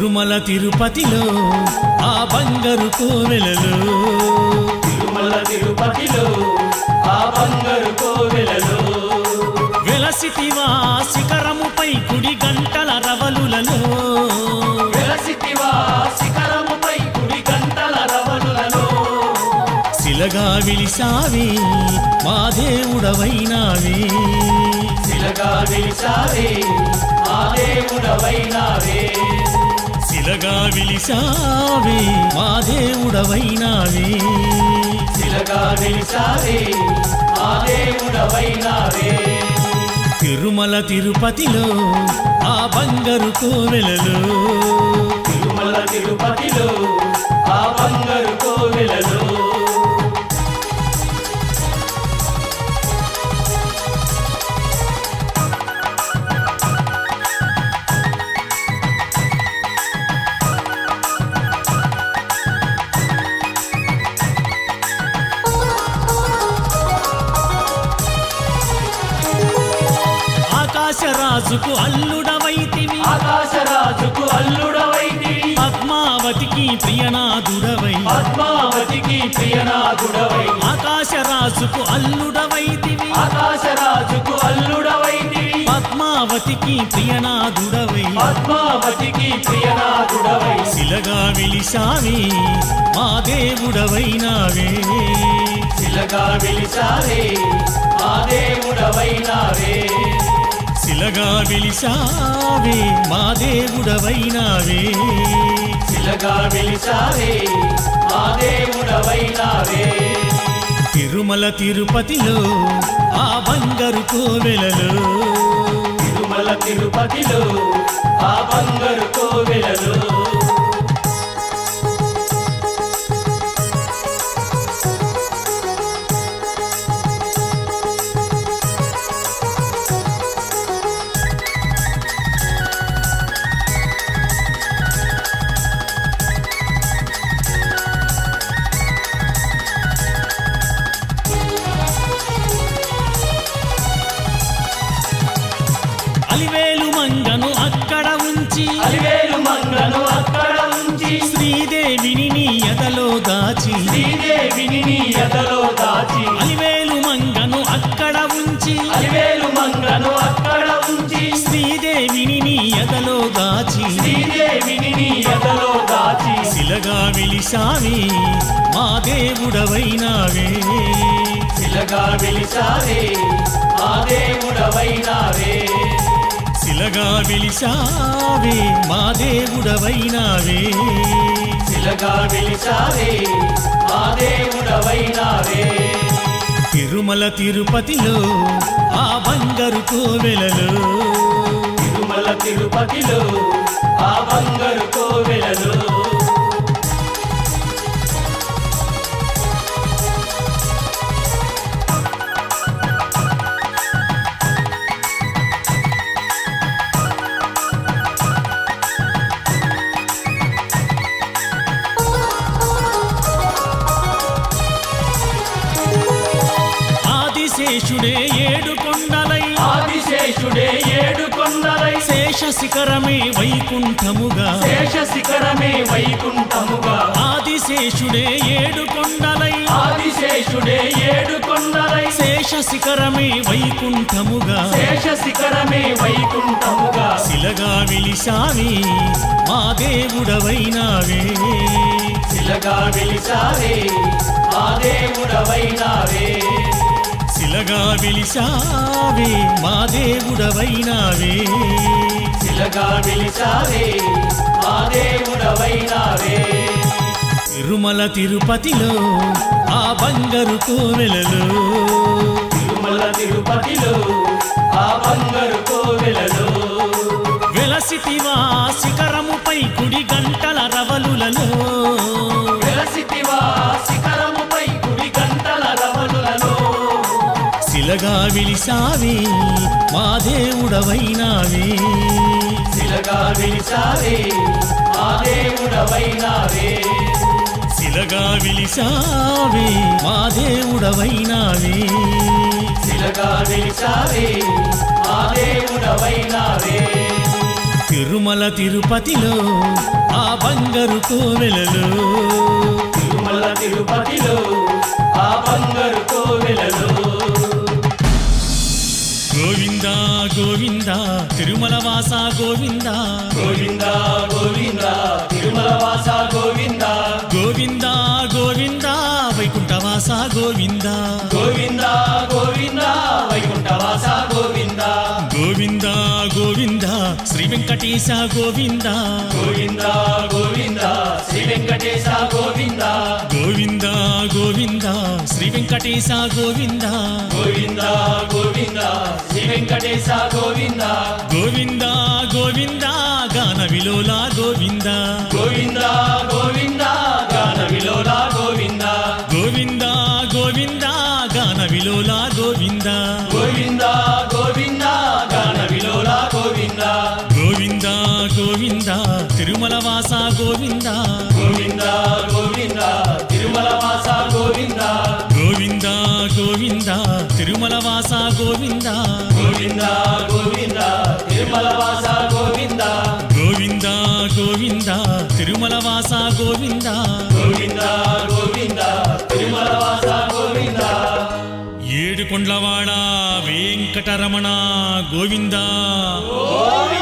తిరుమల తిరుపతిలో ఆ బంగారు కోవెలలో తిరుమల తిరుపతిలో ఆ బంగారు కోవెలలో వెలసితివా శిఖరముపై కుడి గంటల రవలులలో వెలసితివా శిఖరముపై కుడి గంటల రవలులలో శిలగా విలిసావే మా దేవుడవైనావే శిలగా విలిసావే మా దేవుడవైనావే శిలగా విలిసావే మా దేవుడవైనావే శిలగా విలిసావే మా దేవుడవైనావే తిరుమల తిరుపతిలో ఆ బంగారు కోవెలలో తిరుమల తిరుపతిలో ఆ బంగారు కోవెలలో ఆకాశరాజుకు అల్లుడవైతివి ఆకాశరాజుకు అల్లుడవైతివి పద్మావతికి ప్రియనాథుడవై పద్మావతికి ప్రియనాథుడవై ఆకాశరాజుకు అల్లుడవైతివి ఆకాశరాజుకు అల్లుడవైతివి పద్మావతికి ప్రియనాథుడవై పద్మావతికి ప్రియనాథుడవై శిలగా విలిసావే మా దేవుడవైనావే శిలగా విలిసావే మా దేవుడవైనావే శిలగా విలిసావే మా దేవుడవైనావే శిలగా విలిసావే మా దేవుడవైనావే తిరుమల తిరుపతిలో ఆ బంగారు కోవెలలో తిరుమల తిరుపతిలో ఆ బంగారు కోవెలలో అలివేలు మంగను అక్కడ ఉంచి అలివేలు మంగను అక్కడ ఉంచి శ్రీదేవిని నీ ఎదలో దాచి శ్రీదేవిని నీ ఎదలో దాచి అలివేలు మంగను అక్కడ ఉంచి అలివేలు మంగను అక్కడ ఉంచి శ్రీదేవిని నీ ఎదలో దాచి శ్రీదేవిని నీ ఎదలో దాచి శిలగా విలిసావే మా దేవుడవైనావే శిలగా విలిసావే మా దేవుడవైనావే శిలగా విలిసావే మా దేవుడవైనావే శిలగా విలిసావే మా దేవుడవైనావే తిరుమల తిరుపతిలో ఆ బంగారు కోవెలలో తిరుమల తిరుపతిలో ఆ బంగారు కోవెలలో ఆదిశేషుడే ఏడు కొండలై ఆదిశేషుడే ఏడు కొండలై శేష శిఖరమే వైకుంఠముగా శేష శిఖరమే వైకుంఠముగా ఆదిశేషుడే ఏడు కొండలై ఆదిశేషుడే ఏడు కొండలై శేష శిఖరమే వైకుంఠముగా శేష శిఖరమే వైకుంఠముగా శిలగా విలిసావే మా దేవుడవైనావే శిలగా విలిసావే మా దేవుడవైనావే శిలగా విలిసావే మా దేవుడవైనావే శిలగా విలిసావే మా దేవుడవైనావే తిరుమల తిరుపతిలో ఆ బంగారు కోవెలలో తిరుమల తిరుపతిలో ఆ బంగారు కోవెలలో వెలసితివా శిఖరముపై కుడి గంటల రవలులలో వెలసితివా శిఖరముపై కుడి గంటల రవలులలో శిలగా విలిసావే మా దేవుడవైనావే శిలగా విలిసావే మా దేవుడవైనావే శిలగా విలిసావే మా దేవుడవైనావే శిలగా వెలిసావే మా దేవుడవైనావే తిరుమల తిరుపతిలో ఆ బంగారు కోవెలలో తిరుమల తిరుపతిలో ఆ బంగారు కోవెలలో గోవింద గోవింద తిరుమల వాస గోవింద గోవింద గోవింద తిరుమల వాస గోవింద గోవింద గోవింద వైకుంఠవాస గోవింద గోవింద గోవింద వైకుంఠవాస గోవింద గోవింద గోవింద శ్రీ వెంకటేశ గోవింద గోవింద గోవింద శ్రీ వెంకటేశ గోవింద గోవింద గోవింద శ్రీ వెంకటేశ గోవింద గోవింద గోవింద శ్రీ వెంకటేశ గోవింద గోవింద గోవింద గాన విలోల గోవింద గోవింద గోవింద గాన విలోల గోవింద గోవింద గోవింద గాన విలోల గోవింద గోవింద గోవింద గాన విలోల గోవింద గోవింద గోవింద తిరుమల వాస గోవింద గోవింద గోవింద తిరుమల వాస గోవింద గోవింద గోవింద తిరుమల వాస గోవింద గోవింద గోవింద తిరుమల వాస గోవింద గోవింద గోవింద తిరుమల వాస గోవింద గోవింద గోవింద తిరుమల వాస గోవింద ఏడుకొండలవాడ వెంకటరమణ గోవింద గోవింద